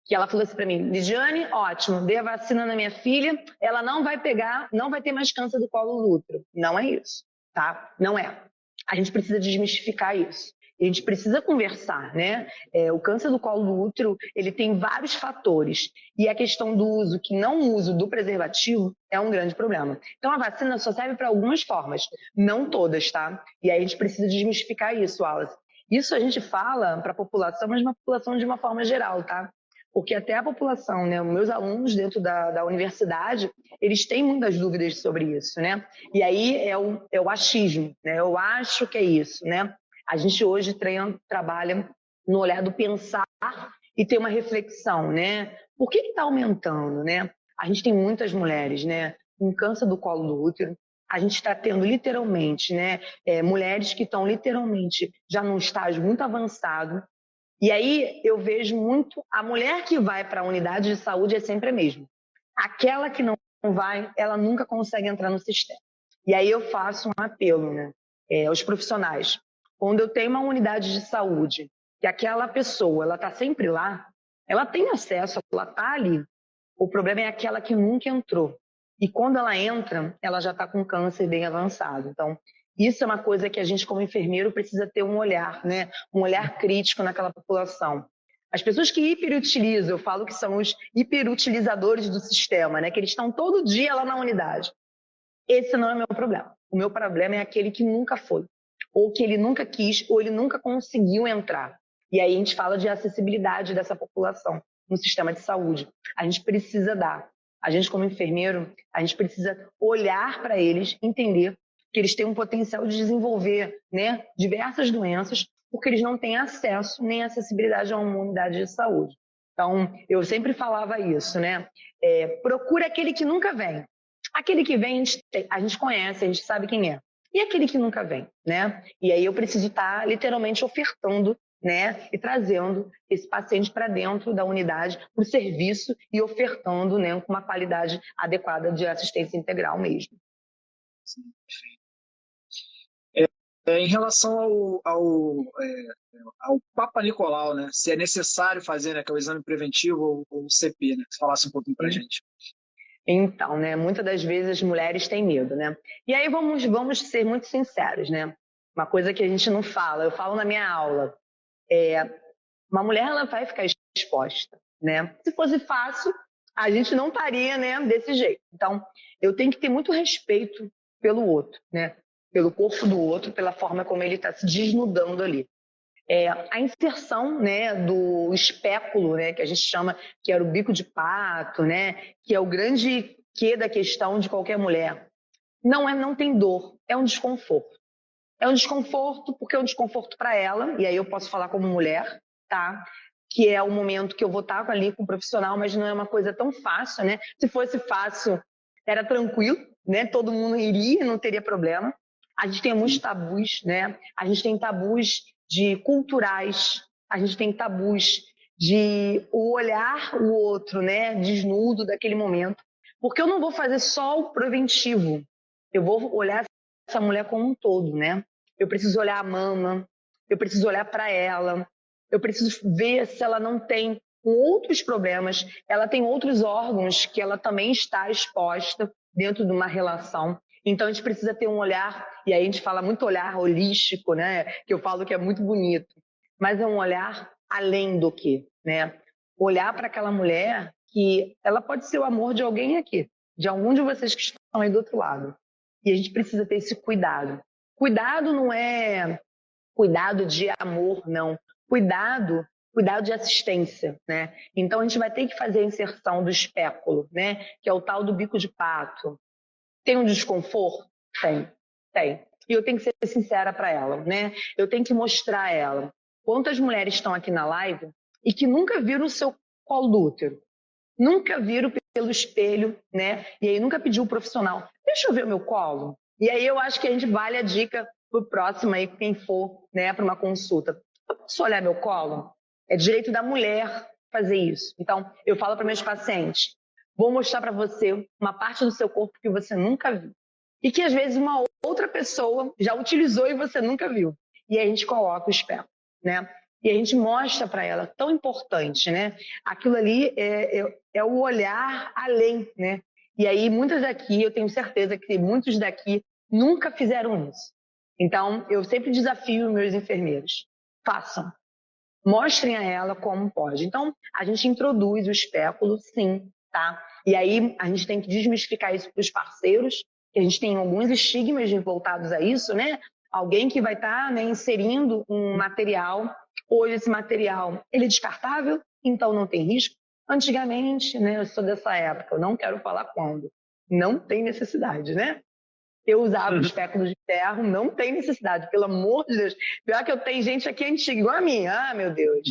que ela falou assim para mim: Lidiane, ótimo, dei a vacina na minha filha, ela não vai pegar, não vai ter mais câncer do colo do útero. Não é isso, tá? Não é. A gente precisa desmistificar isso. A gente precisa conversar, né? O câncer do colo do útero, ele tem vários fatores. E a questão do uso, que não uso do preservativo, é um grande problema. Então, a vacina só serve para algumas formas, não todas, tá? E aí a gente precisa desmistificar isso, Wallace. Isso a gente fala para a população, mas uma população de uma forma geral, tá? Porque até a população, né, os meus alunos dentro da universidade, eles têm muitas dúvidas sobre isso, né? E aí é o achismo, né? Eu acho que é isso, né? A gente hoje trabalha no olhar do pensar e ter uma reflexão, né? Por que está aumentando, né? A gente tem muitas mulheres, né, com câncer do colo do útero. A gente está tendo literalmente, né, mulheres que estão literalmente já num estágio muito avançado. E aí eu vejo muito, a mulher que vai para a unidade de saúde é sempre a mesma. Aquela que não vai, ela nunca consegue entrar no sistema. E aí eu faço um apelo, né, aos profissionais. Quando eu tenho uma unidade de saúde, que aquela pessoa, ela está sempre lá, ela tem acesso, ela está ali. O problema é aquela que nunca entrou. E quando ela entra, ela já está com câncer bem avançado. Então, isso é uma coisa que a gente, como enfermeiro, precisa ter um olhar, né? Um olhar crítico naquela população. As pessoas que hiperutilizam, eu falo que são os hiperutilizadores do sistema, né? Que eles estão todo dia lá na unidade. Esse não é o meu problema. O meu problema é aquele que nunca foi, ou que ele nunca quis, ou ele nunca conseguiu entrar. E aí a gente fala de acessibilidade dessa população no sistema de saúde. A gente precisa dar. A gente, como enfermeiro, a gente precisa olhar para eles, entender que eles têm um potencial de desenvolver, né, diversas doenças, porque eles não têm acesso nem acessibilidade a uma unidade de saúde. Então, eu sempre falava isso, né? Procura aquele que nunca vem. Aquele que vem, a gente conhece, a gente sabe quem é. E aquele que nunca vem, né? E aí eu preciso estar literalmente ofertando, né, e trazendo esse paciente para dentro da unidade, para o serviço e ofertando, né, com uma qualidade adequada de assistência integral mesmo. Sim, em relação ao Papa Nicolau, né? Se é necessário fazer, né, que é o exame preventivo ou o CP, né? Que você falasse um pouquinho para a gente. Então, né, muitas das vezes as mulheres têm medo, né? E aí vamos ser muito sinceros, né? Uma coisa que a gente não fala, eu falo na minha aula, uma mulher ela vai ficar exposta, né? Se fosse fácil, a gente não estaria, né, desse jeito. Então, eu tenho que ter muito respeito pelo outro, né? Pelo corpo do outro, pela forma como ele está se desnudando ali. A inserção, né, do espéculo, né, que a gente chama, que era o bico de pato, né, que é o grande quê da questão de qualquer mulher. Não tem dor, é um desconforto. É um desconforto porque é um desconforto para ela, e aí eu posso falar como mulher, tá? Que é o momento que eu vou estar ali com o profissional, mas não é uma coisa tão fácil, né? Se fosse fácil, era tranquilo, né? Todo mundo iria, não teria problema. A gente tem muitos tabus, né? A gente tem tabus de culturais, a gente tem tabus de olhar o outro, né? Desnudo daquele momento. Porque eu não vou fazer só o preventivo. Eu vou olhar essa mulher como um todo, né? Eu preciso olhar a mama, eu preciso olhar para ela, eu preciso ver se ela não tem outros problemas, ela tem outros órgãos que ela também está exposta dentro de uma relação. Então a gente precisa ter um olhar, e aí a gente fala muito olhar holístico, né? Que eu falo que é muito bonito, mas é um olhar além do que, né? Olhar para aquela mulher que ela pode ser o amor de alguém aqui, de algum de vocês que estão aí do outro lado. E a gente precisa ter esse cuidado. Cuidado não é cuidado de amor, não. Cuidado de assistência, né? Então a gente vai ter que fazer a inserção do espéculo, né? Que é o tal do bico de pato. Tem um desconforto? Tem. E eu tenho que ser sincera para ela, né? Eu tenho que mostrar a ela. Quantas mulheres estão aqui na live e que nunca viram o seu colo do útero? Nunca viram pelo espelho, né? E aí nunca pediu o profissional, deixa eu ver o meu colo. E aí eu acho que a gente vale a dica pro próximo aí, quem for, né, para uma consulta. Eu posso olhar meu colo? É direito da mulher fazer isso. Então, eu falo para meus pacientes, vou mostrar para você uma parte do seu corpo que você nunca viu. E que às vezes uma outra pessoa já utilizou e você nunca viu. E aí a gente coloca o espelho, né? E a gente mostra para ela, tão importante, né? Aquilo ali é o olhar além, né? E aí, muitas daqui, eu tenho certeza que muitos daqui nunca fizeram isso. Então, eu sempre desafio meus enfermeiros. Façam. Mostrem a ela como pode. Então, a gente introduz o espéculo, sim, tá? E aí, a gente tem que desmistificar isso para os parceiros, que a gente tem alguns estigmas voltados a isso, né? Alguém que vai estar, né, inserindo um material. Hoje esse material ele é descartável, então não tem risco. Antigamente, né, eu sou dessa época, eu não quero falar quando, não tem necessidade, né? Eu usava espéculo de ferro, não tem necessidade, pelo amor de Deus. Pior que eu tenho gente aqui antiga, igual a mim, meu Deus.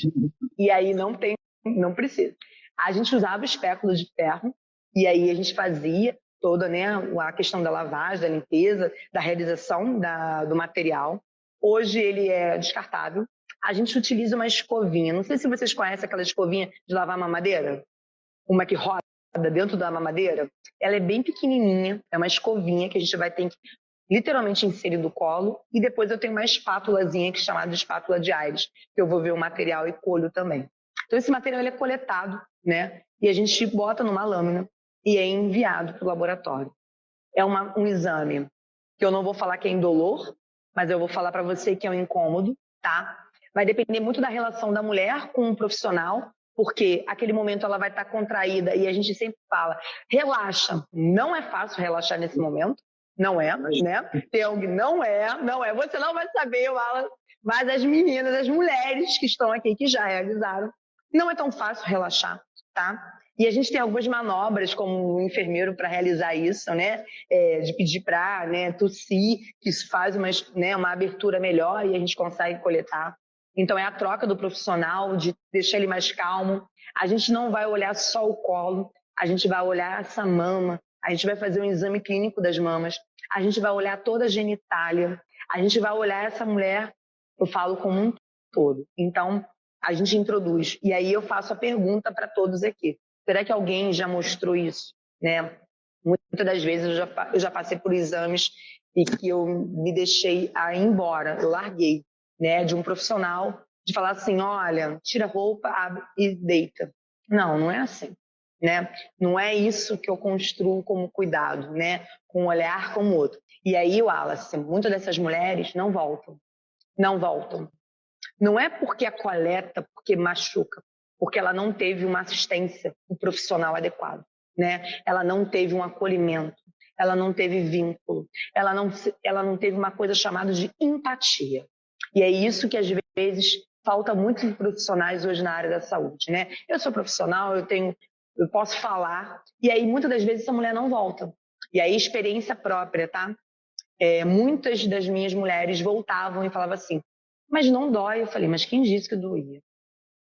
E aí não precisa. A gente usava espéculo de ferro e aí a gente fazia toda, né, a questão da lavagem, da limpeza, da realização do material. Hoje ele é descartável. A gente utiliza uma escovinha. Não sei se vocês conhecem aquela escovinha de lavar mamadeira. Uma que roda dentro da mamadeira. Ela é bem pequenininha. É uma escovinha que a gente vai ter que literalmente inserir do colo. E depois eu tenho uma espátulazinha que é chamada de espátula de Aires, que eu vou ver o material e colho também. Então esse material ele é coletado, né? E a gente bota numa lâmina e é enviado para o laboratório. É um exame que eu não vou falar que é indolor, mas eu vou falar para você que é um incômodo, tá? Vai depender muito da relação da mulher com o profissional, porque aquele momento ela vai estar contraída e a gente sempre fala, relaxa. Não é fácil relaxar nesse momento, não é, né? Tem alguém, não é. Você não vai saber, mas as meninas, as mulheres que estão aqui, que já realizaram, não é tão fácil relaxar, tá? E a gente tem algumas manobras como enfermeiro para realizar isso, né? De pedir para, né, tossir, que isso faz uma abertura melhor e a gente consegue coletar. Então é a troca do profissional, de deixar ele mais calmo. A gente não vai olhar só o colo, a gente vai olhar essa mama, a gente vai fazer um exame clínico das mamas, a gente vai olhar toda a genitália, a gente vai olhar essa mulher, eu falo como um todo. Então, a gente introduz. E aí eu faço a pergunta para todos aqui. Será que alguém já mostrou isso? Né? Muitas das vezes eu já passei por exames e que eu me deixei ir embora, eu larguei, né, de um profissional, de falar assim, olha, tira a roupa, abre e deita. Não, não é assim. Né? Não é isso que eu construo como cuidado, né? Com um olhar como o outro. E aí, Wallace, muitas dessas mulheres não voltam. Não voltam. Não é porque a coleta, porque machuca, porque ela não teve uma assistência, um profissional adequado, né? Ela não teve um acolhimento, ela não teve vínculo, ela não teve uma coisa chamada de empatia. E é isso que às vezes falta muito em profissionais hoje na área da saúde, né? Eu sou profissional, eu posso falar, e aí muitas das vezes essa mulher não volta. E aí experiência própria, tá? Muitas das minhas mulheres voltavam e falavam assim, mas não dói. Eu falei, mas quem disse que doía?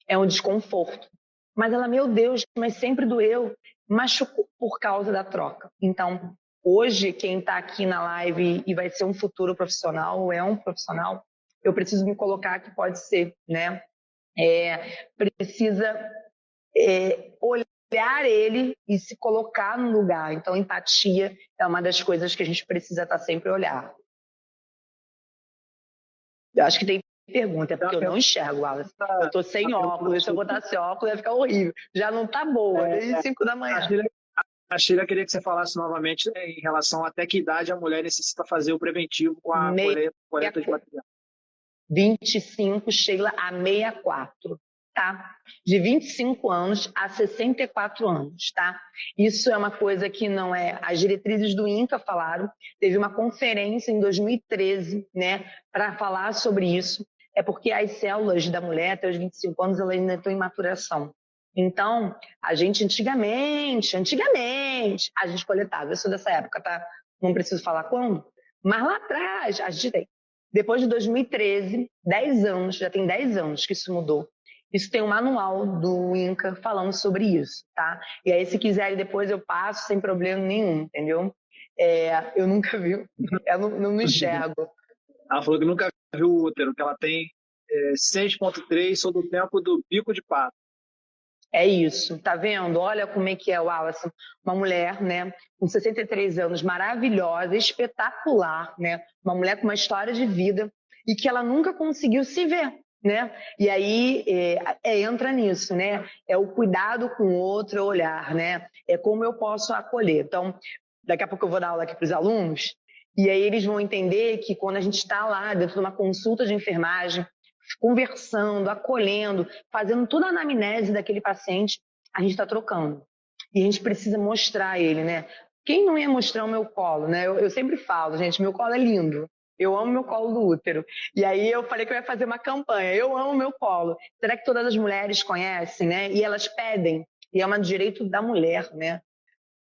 É um desconforto. Mas ela, meu Deus, mas sempre doeu. Machucou por causa da troca. Então, hoje, quem está aqui na live e vai ser um futuro profissional, ou é um profissional, eu preciso me colocar que pode ser, né? Precisa olhar ele e se colocar no lugar. Então, empatia é uma das coisas que a gente precisa estar sempre olhar. Eu acho que tem pergunta, é porque eu não enxergo, Wallace. Eu tô sem óculos, se eu botasse óculos ia ficar horrível. Já não tá boa, desde 5 da manhã. A Sheila queria que você falasse novamente em relação a até que idade a mulher necessita fazer o preventivo com a coleta de material. 25, Sheila, a 64, tá? De 25 anos a 64 anos, tá? Isso é uma coisa que não é... As diretrizes do INCA falaram, teve uma conferência em 2013, né, para falar sobre isso. É porque as células da mulher até os 25 anos, elas ainda estão em maturação. Então, a gente antigamente, a gente coletava. Eu sou dessa época, tá? Não preciso falar quando, mas lá atrás, a gente tem. Depois de 2013, 10 anos, já tem 10 anos que isso mudou. Isso tem um manual do INCA falando sobre isso, tá? E aí, se quiserem, depois eu passo sem problema nenhum, entendeu? Eu nunca vi, eu não enxergo. Ela falou que nunca viu o útero, que ela tem 6,3 sobre o tempo do bico de pato. É isso, tá vendo? Olha como é que é, Wallace. Uma mulher, né, com 63 anos, maravilhosa, espetacular, né? Uma mulher com uma história de vida e que ela nunca conseguiu se ver, né? E aí entra nisso, né? É o cuidado com o outro olhar, né? É como eu posso acolher. Então, daqui a pouco eu vou dar aula aqui para os alunos e aí eles vão entender que quando a gente está lá dentro de uma consulta de enfermagem, conversando, acolhendo, fazendo toda a anamnese daquele paciente, a gente está trocando. E a gente precisa mostrar ele, né? Quem não ia mostrar o meu colo, né? Eu sempre falo, gente, meu colo é lindo. Eu amo meu colo do útero. E aí eu falei que eu ia fazer uma campanha. Eu amo meu colo. Será que todas as mulheres conhecem, né? E elas pedem. E é um direito da mulher, né?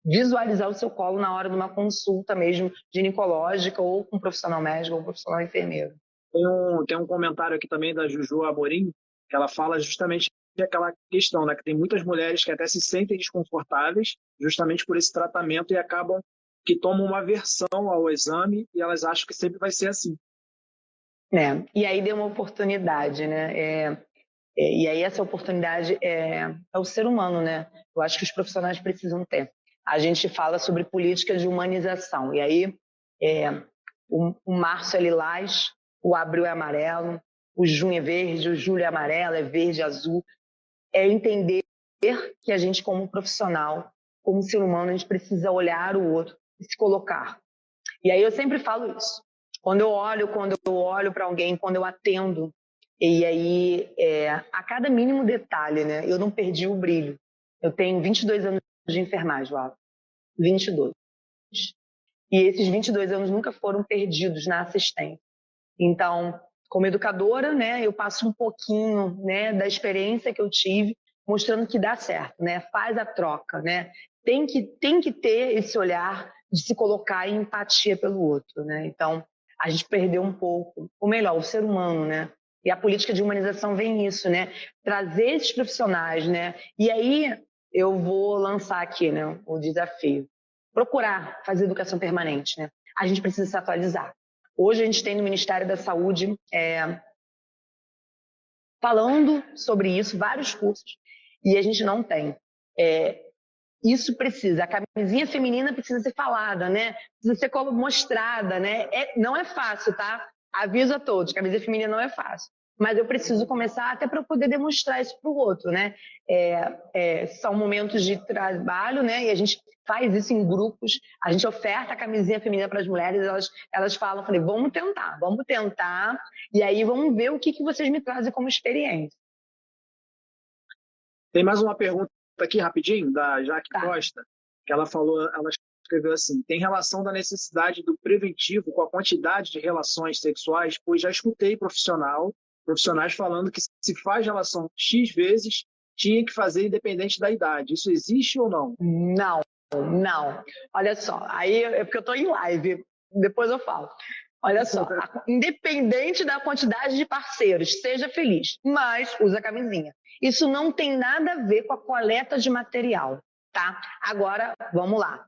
Visualizar o seu colo na hora de uma consulta mesmo ginecológica ou com um profissional médico ou um profissional enfermeiro. Tem um comentário aqui também da Juju Amorim, que ela fala justamente aquela questão, né, que tem muitas mulheres que até se sentem desconfortáveis justamente por esse tratamento e acabam que tomam uma aversão ao exame e elas acham que sempre vai ser assim. E aí deu uma oportunidade, né? E aí essa oportunidade é o ser humano, né? Eu acho que os profissionais precisam ter. A gente fala sobre política de humanização, e aí o março é lilás, o abril é amarelo, o junho é verde, o julho é amarelo, é verde, azul. É entender que a gente, como profissional, como ser humano, a gente precisa olhar o outro e se colocar. E aí eu sempre falo isso. Quando eu olho para alguém, quando eu atendo, e aí a cada mínimo detalhe, né? Eu não perdi o brilho. Eu tenho 22 anos de enfermagem, Wallace. 22. E esses 22 anos nunca foram perdidos na assistência. Então, como educadora, né, eu passo um pouquinho, né, da experiência que eu tive, mostrando que dá certo, né? Faz a troca, né? Tem que ter esse olhar de se colocar em empatia pelo outro, né? Então, a gente perdeu um pouco, ou melhor, o ser humano, né? E a política de humanização vem nisso, né? Trazer esses profissionais, né? E aí eu vou lançar aqui, né, o desafio. Procurar fazer educação permanente, né? A gente precisa se atualizar. Hoje a gente tem no Ministério da Saúde falando sobre isso, vários cursos, e a gente não tem. Isso precisa, a camisinha feminina precisa ser falada, né? Precisa ser mostrada, né? Não é fácil, tá? Aviso a todos, camisinha feminina não é fácil. Mas eu preciso começar até para poder demonstrar isso para o outro, né? São momentos de trabalho, né? E a gente faz isso em grupos, a gente oferta a camisinha feminina para as mulheres, elas falam, falei, vamos tentar, e aí vamos ver o que vocês me trazem como experiência. Tem mais uma pergunta aqui rapidinho, da Jaque Tá. Costa, que ela escreveu assim: tem relação da necessidade do preventivo com a quantidade de relações sexuais, pois já escutei profissionais falando que se faz relação X vezes, tinha que fazer independente da idade. Isso existe ou não? Não. Olha só, aí é porque eu estou em live, depois eu falo. Olha só, independente da quantidade de parceiros, seja feliz, mas usa camisinha. Isso não tem nada a ver com a coleta de material, tá? Agora, vamos lá.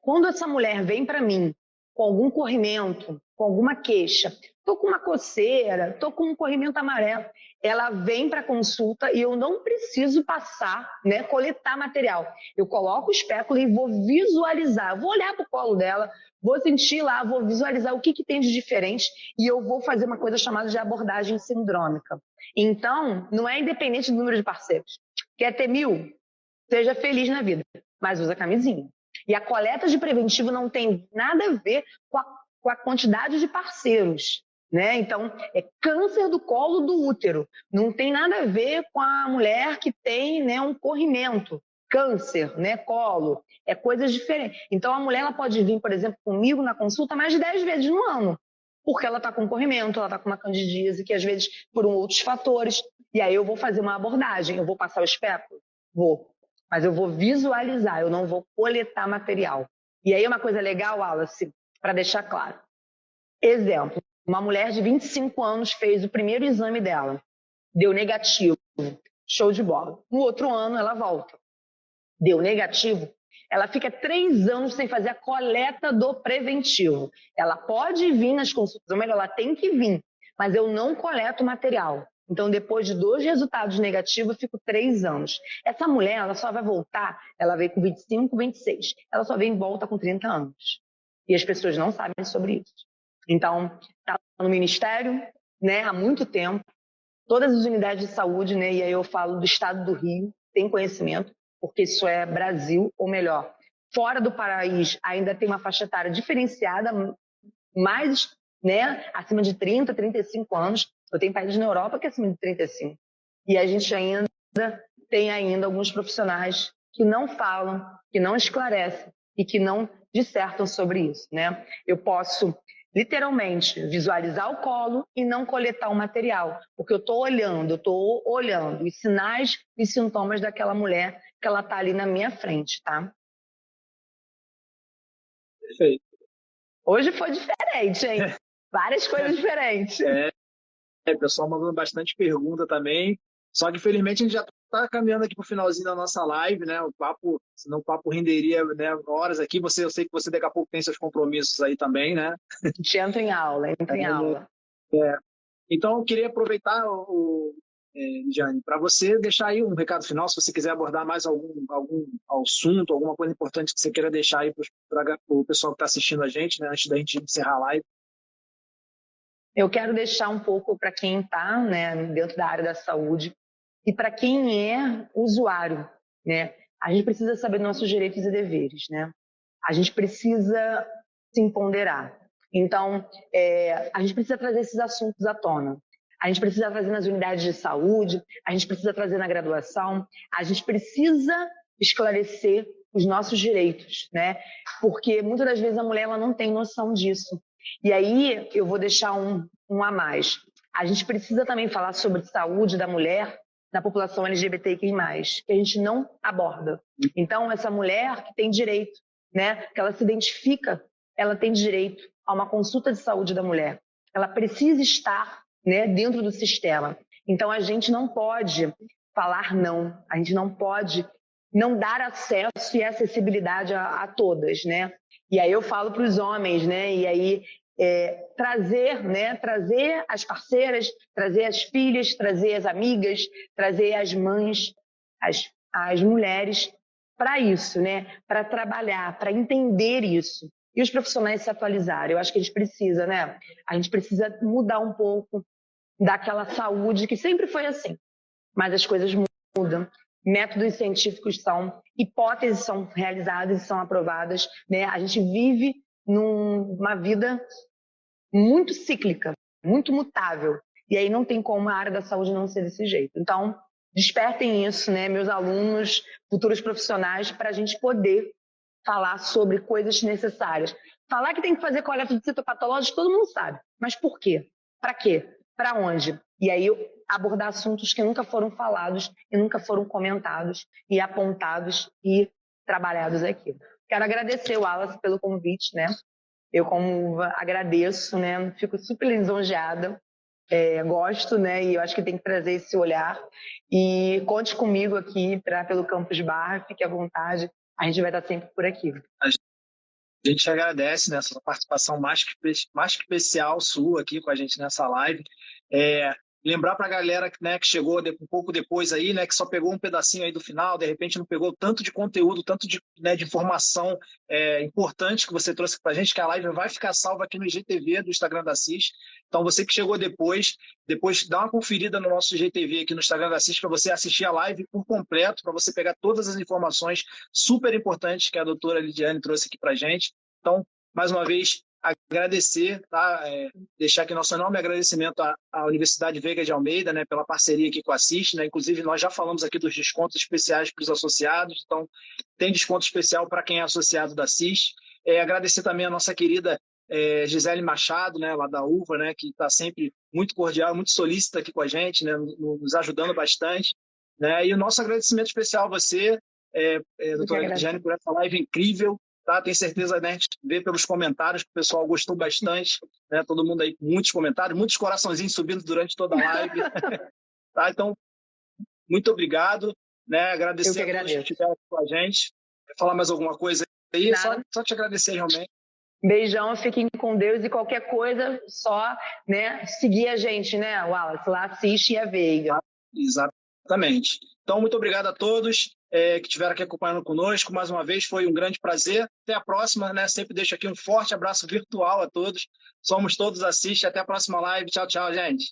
Quando essa mulher vem para mim com algum corrimento, com alguma queixa, tô com uma coceira, tô com um corrimento amarelo, ela vem para consulta e eu não preciso passar, né, coletar material. Eu coloco o espéculo e vou visualizar, vou olhar para o colo dela, vou sentir lá, vou visualizar o que tem de diferente e eu vou fazer uma coisa chamada de abordagem sindrômica. Então, não é independente do número de parceiros. Quer ter 1000? Seja feliz na vida, mas usa camisinha. E a coleta de preventivo não tem nada a ver com a quantidade de parceiros, né? Então, é câncer do colo do útero. Não tem nada a ver com a mulher que tem, né, um corrimento. Câncer, né, colo, é coisas diferentes. Então, a mulher ela pode vir, por exemplo, comigo na consulta mais de 10 vezes no ano, porque ela está com corrimento, ela está com uma candidíase, que às vezes por outros fatores. E aí eu vou fazer uma abordagem, eu vou passar o espéculo? Vou. Mas eu vou visualizar, eu não vou coletar material. E aí uma coisa legal, Wallace, para deixar claro. Exemplo, uma mulher de 25 anos fez o primeiro exame dela, deu negativo, show de bola. No outro ano ela volta, deu negativo, ela fica 3 anos sem fazer a coleta do preventivo. Ela pode vir nas consultas, ou melhor, ela tem que vir, mas eu não coleto material. Então, depois de 2 resultados negativos, eu fico 3 anos. Essa mulher, ela só vai voltar, ela veio com 25, 26. Ela só vem e volta com 30 anos. E as pessoas não sabem sobre isso. Então, está no Ministério, né, há muito tempo. Todas as unidades de saúde, né, e aí eu falo do estado do Rio, tem conhecimento, porque isso é Brasil, ou melhor, fora do país ainda tem uma faixa etária diferenciada, mais, né, acima de 30, 35 anos. Eu tenho países na Europa que é acima de 35. E a gente ainda tem alguns profissionais que não falam, que não esclarecem e que não dissertam sobre isso, né? Eu posso literalmente visualizar o colo e não coletar o material, porque eu estou olhando os sinais e sintomas daquela mulher que ela está ali na minha frente, tá? Perfeito. Hoje foi diferente, hein? Várias coisas diferentes. O pessoal mandando bastante pergunta também. Só que, infelizmente, a gente já está caminhando aqui para o finalzinho da nossa live, né? Senão o papo renderia, né, horas aqui. Eu sei que você daqui a pouco tem seus compromissos aí também, né? Entra em aula. Então, eu queria aproveitar, Lidiane, para você deixar aí um recado final, se você quiser abordar mais algum assunto, alguma coisa importante que você queira deixar aí para o pessoal que está assistindo a gente, né, antes da gente encerrar a live. Eu quero deixar um pouco para quem está, né, dentro da área da saúde e para quem é usuário, né? A gente precisa saber nossos direitos e deveres, né? A gente precisa se empoderar. Então, a gente precisa trazer esses assuntos à tona. A gente precisa trazer nas unidades de saúde, a gente precisa trazer na graduação, a gente precisa esclarecer os nossos direitos, né? Porque muitas das vezes a mulher ela não tem noção disso. E aí eu vou deixar um a mais. A gente precisa também falar sobre saúde da mulher na população LGBTQI+, que a gente não aborda. Então, essa mulher que tem direito, né, que ela se identifica, ela tem direito a uma consulta de saúde da mulher. Ela precisa estar, né, dentro do sistema. Então, a gente não pode falar não, a gente não pode não dar acesso e acessibilidade a todas, né? E aí eu falo para os homens, né? E aí trazer, né? Trazer as parceiras, trazer as filhas, trazer as amigas, trazer as mães, as mulheres para isso, né? Para trabalhar, para entender isso. E os profissionais se atualizarem. Eu acho que a gente precisa, né? A gente precisa mudar um pouco daquela saúde que sempre foi assim. Mas as coisas mudam. Métodos científicos hipóteses são realizadas e são aprovadas, né? A gente vive numa vida muito cíclica, muito mutável. E aí não tem como a área da saúde não ser desse jeito. Então, despertem isso, né, meus alunos, futuros profissionais, para a gente poder falar sobre coisas necessárias. Falar que tem que fazer coleta de citopatológicos, todo mundo sabe. Mas por quê? Para quê? Para onde? E aí abordar assuntos que nunca foram falados e nunca foram comentados e apontados e trabalhados aqui. Quero agradecer o Wallace pelo convite, né? Eu, como agradeço, né? Fico super lisonjeada, gosto, né? E eu acho que tem que trazer esse olhar. E conte comigo aqui pelo Campus Barra, fique à vontade, a gente vai estar sempre por aqui. A gente agradece nessa participação mais que especial sua aqui com a gente nessa live. Lembrar para a galera, né, que chegou um pouco depois aí, né, que só pegou um pedacinho aí do final, de repente não pegou tanto de conteúdo, tanto de, né, de informação importante que você trouxe para a gente, que a live vai ficar salva aqui no IGTV do Instagram da CIS. Então, você que chegou depois dá uma conferida no nosso IGTV aqui no Instagram da CIS para você assistir a live por completo, para você pegar todas as informações super importantes que a doutora Lidiane trouxe aqui para a gente. Então, mais uma vez, agradecer, tá? Deixar aqui nosso enorme agradecimento à Universidade Veiga de Almeida, né, pela parceria aqui com a CIS, né? Inclusive, nós já falamos aqui dos descontos especiais para os associados, então tem desconto especial para quem é associado da CIS. Agradecer também a nossa querida Gisele Machado, né, lá da UVA, né, que está sempre muito cordial, muito solícita aqui com a gente, né, nos ajudando bastante. Né? E o nosso agradecimento especial a você, doutora Lidiane, por essa live incrível. Tá? Tenho certeza, né, a gente vê pelos comentários que o pessoal gostou bastante, né? Todo mundo aí com muitos comentários, muitos coraçõezinhos subindo durante toda a live. Tá? Então, muito obrigado, né? Agradecer a todos que estiveram com a gente. Quer falar mais alguma coisa aí? Só te agradecer realmente. Beijão, fiquem com Deus e qualquer coisa, só, né, seguir a gente, né, Wallace? Lá assiste a Veiga. Exatamente. Então, muito obrigado a todos que estiveram aqui acompanhando conosco. Mais uma vez, foi um grande prazer. Até a próxima, né? Sempre deixo aqui um forte abraço virtual a todos. Somos todos assiste. Até a próxima live. Tchau, tchau, gente.